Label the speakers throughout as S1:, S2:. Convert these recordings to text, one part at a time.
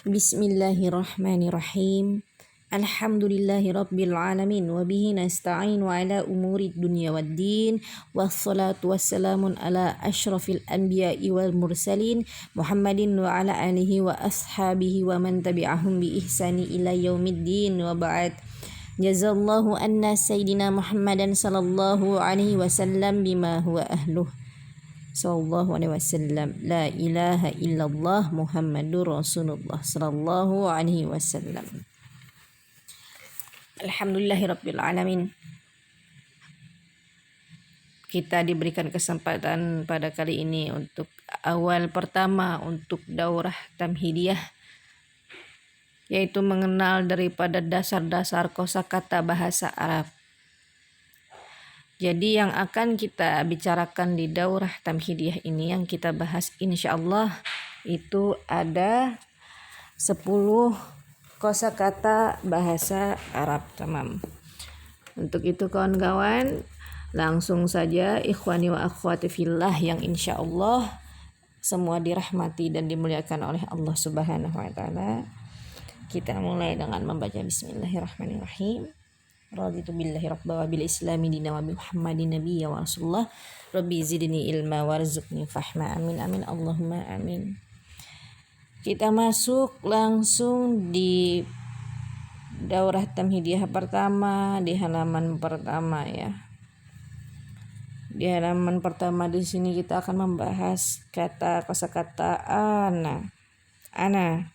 S1: Bismillahirrahmanirrahim. Alhamdulillahi rabbil alamin wa bihi nasta'inu ala umuri dunya waddin wassalatu wassalamun ala asyrafil anbiya'i wal mursalin Muhammadin wa ala alihi wa ashabihi wa man tabi'ahum bi ihsani ila yaumiddin wa ba'd. Jazallahu anna sayyidina Muhammadan sallallahu alaihi wasallam bima huwa ahluh sallallahu alaihi wasallam. La ilaha illallah Muhammadur Rasulullah sallallahu alaihi wasallam. Alhamdulillahirabbil alamin. Kita diberikan kesempatan pada kali ini untuk awal pertama untuk daurah tamhidiyah, yaitu mengenal daripada dasar-dasar kosakata bahasa Arab. Jadi yang akan kita bicarakan di daurah tamhidiyah ini, yang kita bahas insyaallah itu ada 10 kosakata bahasa Arab, tamam. Untuk itu kawan-kawan, langsung saja ikhwani wa akhwati fillah yang insyaallah semua dirahmati dan dimuliakan oleh Allah Subhanahu wa taala. Kita mulai dengan membaca bismillahirrahmanirrahim. Raditu billahi rabba wa bil islami dina wa bi Muhammadin nabiyya wa rasulullah. Rabbi zidni ilma warzuqni fahma. Amin amin Allahumma amin. Kita masuk langsung di daurah tamhidiyah pertama di halaman pertama ya. Di halaman pertama di sini kita akan membahas kosakata ana. Ana.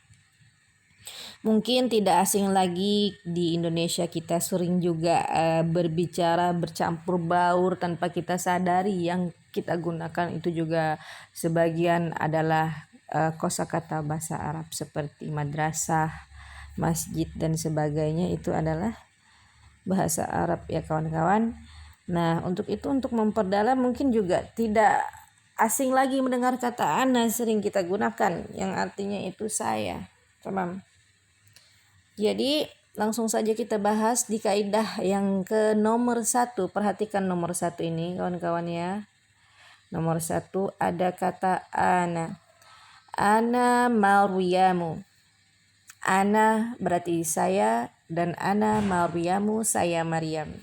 S1: Mungkin tidak asing lagi di Indonesia, kita sering juga berbicara bercampur baur tanpa kita sadari. Yang kita gunakan itu juga sebagian adalah kosakata bahasa Arab seperti madrasah, masjid dan sebagainya, itu adalah bahasa Arab ya kawan-kawan. Nah, untuk itu, untuk memperdalam, mungkin juga tidak asing lagi mendengar kata ana sering kita gunakan, yang artinya itu saya. Tamam. Jadi langsung saja kita bahas di kaidah yang ke nomor 1. Perhatikan nomor 1 ini kawan-kawan ya. Nomor 1 ada kata ana. Ana Maryamu. Ana berarti saya, dan ana Maryamu, saya Maryam.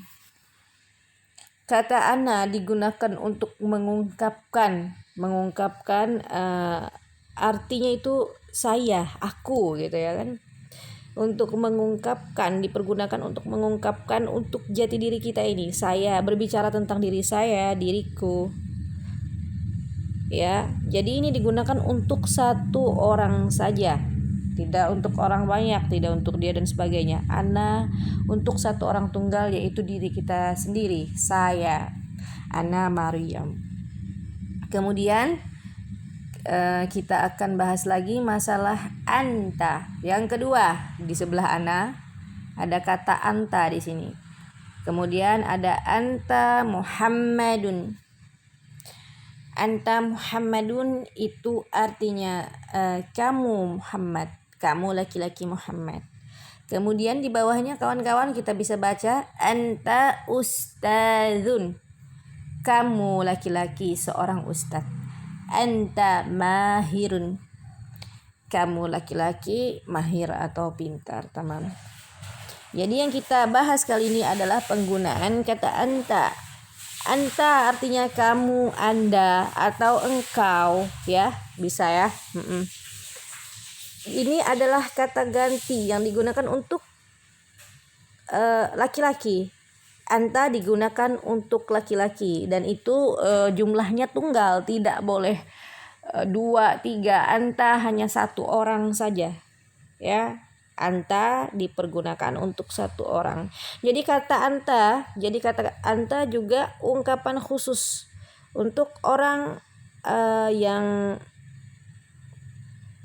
S1: Kata ana digunakan untuk mengungkapkan artinya itu saya, aku gitu ya kan. Untuk mengungkapkan, dipergunakan untuk mengungkapkan untuk jati diri kita ini. Saya berbicara tentang diri saya, diriku. Ya, jadi ini digunakan untuk satu orang saja. Tidak untuk orang banyak, tidak untuk dia dan sebagainya. Ana untuk satu orang tunggal, yaitu diri kita sendiri, saya. Ana Maryam. Kemudian kita akan bahas lagi masalah anta. Yang kedua, di sebelah ana ada kata anta di sini. Kemudian ada anta Muhammadun. Anta Muhammadun itu artinya kamu Muhammad, kamu laki-laki Muhammad. Kemudian di bawahnya kawan-kawan kita bisa baca anta ustadzun. Kamu laki-laki seorang ustadz. Anta mahirun. Kamu laki-laki mahir atau pintar, tamam. Jadi yang kita bahas kali ini adalah penggunaan kata anta. Anta artinya kamu, anda, atau engkau ya, bisa ya. Ini adalah kata ganti yang digunakan untuk laki-laki. Anta digunakan untuk laki-laki, dan itu jumlahnya tunggal, tidak boleh 2, 3. Anta hanya satu orang saja ya. Anta dipergunakan untuk satu orang. Jadi kata anta juga ungkapan khusus untuk orang yang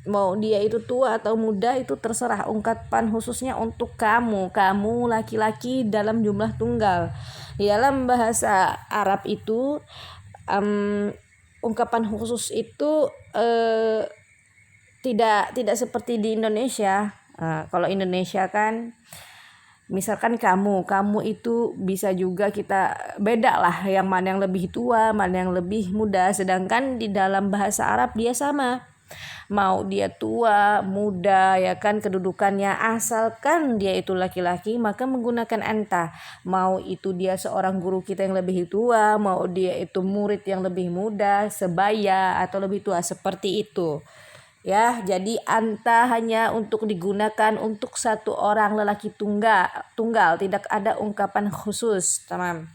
S1: mau dia itu tua atau muda, itu terserah. Ungkapan khususnya untuk kamu laki-laki dalam jumlah tunggal. Di dalam bahasa Arab itu ungkapan khusus itu tidak seperti di Indonesia. Kalau Indonesia kan misalkan kamu itu bisa juga kita beda lah, yang mana yang lebih tua, mana yang lebih muda. Sedangkan di dalam bahasa Arab dia sama. Mau dia tua, muda, ya kan, kedudukannya, asalkan dia itu laki-laki maka menggunakan anta. Mau itu dia seorang guru kita yang lebih tua, mau dia itu murid yang lebih muda, sebaya atau lebih tua, seperti itu. Ya, jadi anta hanya untuk digunakan untuk satu orang lelaki tunggal, tidak ada ungkapan khusus, tamam.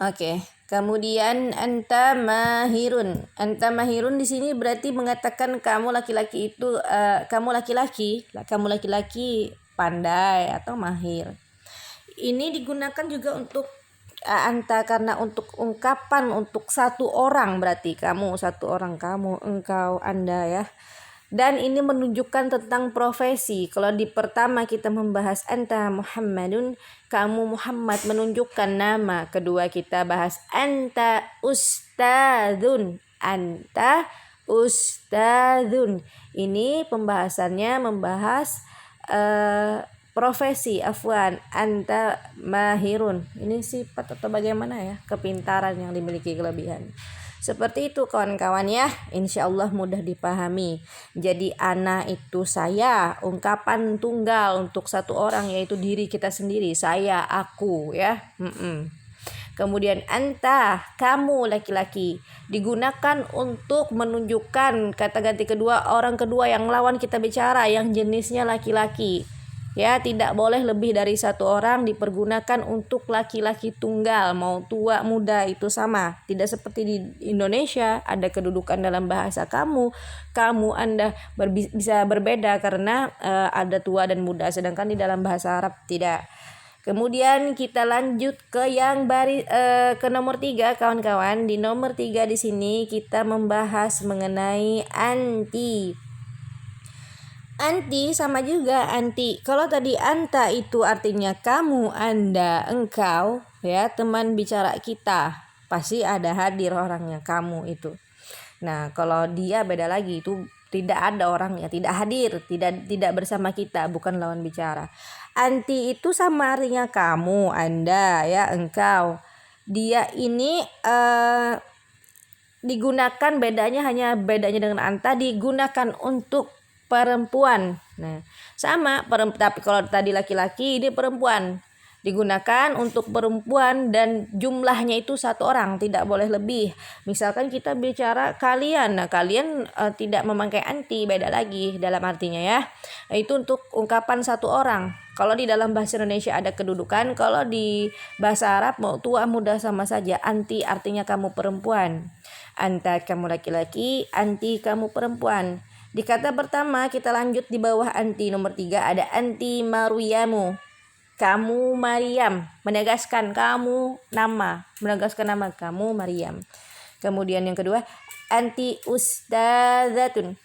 S1: Oke, kemudian anta mahirun. Anta mahirun di sini berarti mengatakan kamu laki-laki itu kamu laki-laki pandai atau mahir. Ini digunakan juga untuk anta karena untuk ungkapan untuk satu orang, berarti kamu, satu orang, kamu, engkau, Anda ya. Dan ini menunjukkan tentang profesi. Kalau di pertama kita membahas anta Muhammadun, kamu Muhammad, menunjukkan nama. Kedua kita bahas anta ustadzun, anta ustadzun. Ini pembahasannya membahas profesi, afwan, anta mahirun. Ini sifat atau bagaimana ya, kepintaran yang dimiliki kelebihan. Seperti itu kawan-kawan ya, insya Allah mudah dipahami. Jadi ana itu saya, ungkapan tunggal untuk satu orang yaitu diri kita sendiri, saya, aku ya. Kemudian anta, kamu laki-laki, digunakan untuk menunjukkan kata ganti kedua, orang kedua yang lawan kita bicara yang jenisnya laki-laki. Ya, tidak boleh lebih dari satu orang, dipergunakan untuk laki-laki tunggal, mau tua muda itu sama. Tidak seperti di Indonesia ada kedudukan dalam bahasa kamu Anda bisa berbeda karena ada tua dan muda, sedangkan di dalam bahasa Arab tidak. Kemudian kita lanjut ke yang ke nomor 3 kawan-kawan. Di nomor 3 di sini kita membahas mengenai anti. Anti sama juga anti. Kalau tadi anta itu artinya kamu, Anda, engkau, ya, teman bicara kita, pasti ada hadir orangnya, kamu itu. Nah, kalau dia beda lagi, itu tidak ada orangnya, tidak hadir, tidak bersama kita, bukan lawan bicara. Anti itu sama artinya kamu, Anda, ya, engkau. Dia ini digunakan, bedanya dengan anta, digunakan untuk perempuan. Nah, sama tapi kalau tadi laki-laki, ini perempuan. Digunakan untuk perempuan dan jumlahnya itu satu orang, tidak boleh lebih. Misalkan kita bicara kalian, nah kalian tidak memakai anti, beda lagi dalam artinya ya. Nah, itu untuk ungkapan satu orang. Kalau di dalam bahasa Indonesia ada kedudukan, kalau di bahasa Arab mau tua muda sama saja. Anti artinya kamu perempuan. Anta kamu laki-laki, anti kamu perempuan. Di kata pertama kita lanjut di bawah anti, nomor 3 ada anti Maryamu, kamu Maryam, menegaskan kamu nama, kamu Maryam. Kemudian yang kedua anti ustadzatun,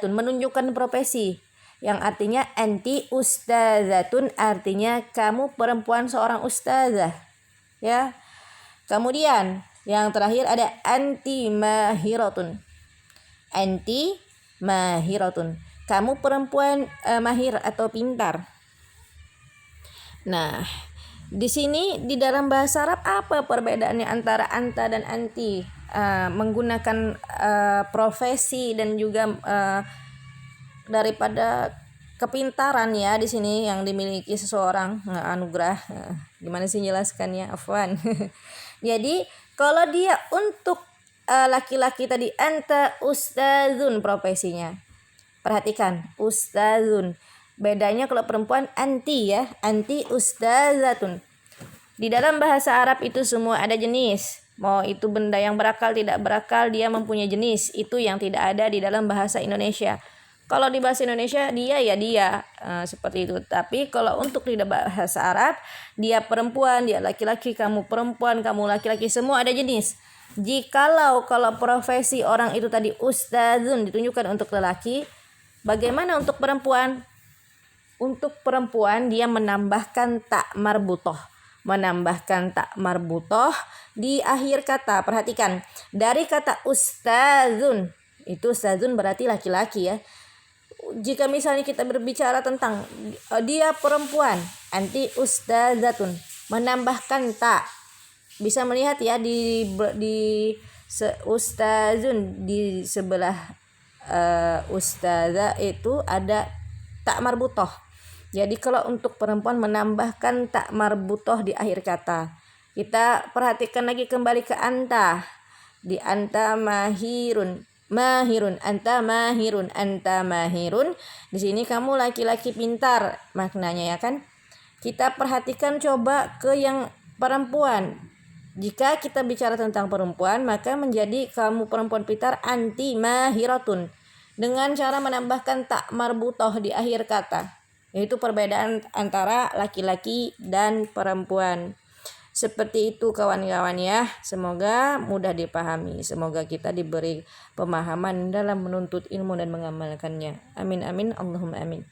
S1: menunjukkan profesi, yang artinya anti ustadzatun artinya kamu perempuan seorang ustazah ya. Kemudian yang terakhir ada anti mahiratun, kamu perempuan mahir atau pintar. Nah, di sini di dalam bahasa Arab apa perbedaannya antara anta dan anti? Menggunakan profesi dan juga daripada kepintaran ya di sini yang dimiliki seseorang, anugerah. Gimana sih jelaskannya, afwan. Jadi kalau dia untuk laki-laki tadi anta ustadzun profesinya. Perhatikan, ustadzun. Bedanya kalau perempuan anti ya, anti ustadzatun. Di dalam bahasa Arab itu semua ada jenis. Mau itu benda yang berakal tidak berakal, dia mempunyai jenis. Itu yang tidak ada di dalam bahasa Indonesia. Kalau di bahasa Indonesia dia ya dia, seperti itu. Tapi kalau untuk di bahasa Arab, dia perempuan, dia laki-laki, kamu perempuan, kamu laki-laki, semua ada jenis. Jikalau kalau profesi orang itu tadi ustadzun ditunjukkan untuk lelaki, bagaimana untuk perempuan? Untuk perempuan dia menambahkan tak marbutoh, di akhir kata. Perhatikan, dari kata ustadzun, itu ustadzun berarti laki-laki ya. Jika misalnya kita berbicara tentang dia perempuan, anti ustadzatun, menambahkan tak. Bisa melihat ya di Ustazun di sebelah ustazah itu ada tak marbutoh. Jadi kalau untuk perempuan menambahkan tak marbutoh di akhir kata. Kita perhatikan lagi kembali ke anta. Di anta mahirun, anta mahirun. Di sini kamu laki-laki pintar maknanya ya kan. Kita perhatikan coba ke yang perempuan. Jika kita bicara tentang perempuan, maka menjadi kamu perempuan pintar anti mahiratun. Dengan cara menambahkan tak marbutoh di akhir kata. Yaitu perbedaan antara laki-laki dan perempuan. Seperti itu kawan-kawan ya. Semoga mudah dipahami. Semoga kita diberi pemahaman dalam menuntut ilmu dan mengamalkannya. Amin amin Allahumma amin.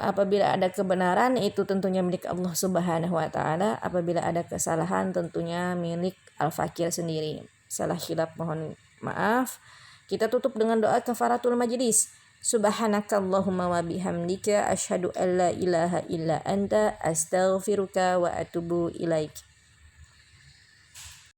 S1: Apabila ada kebenaran itu tentunya milik Allah Subhanahu wa taala. Apabila ada kesalahan tentunya milik al-fakir sendiri. Salah khilaf mohon maaf. Kita tutup dengan doa kafaratul majlis. Subhanakallahumma wa bihamdika asyhadu an la ilaha illa anta astaghfiruka wa atubu ilaik.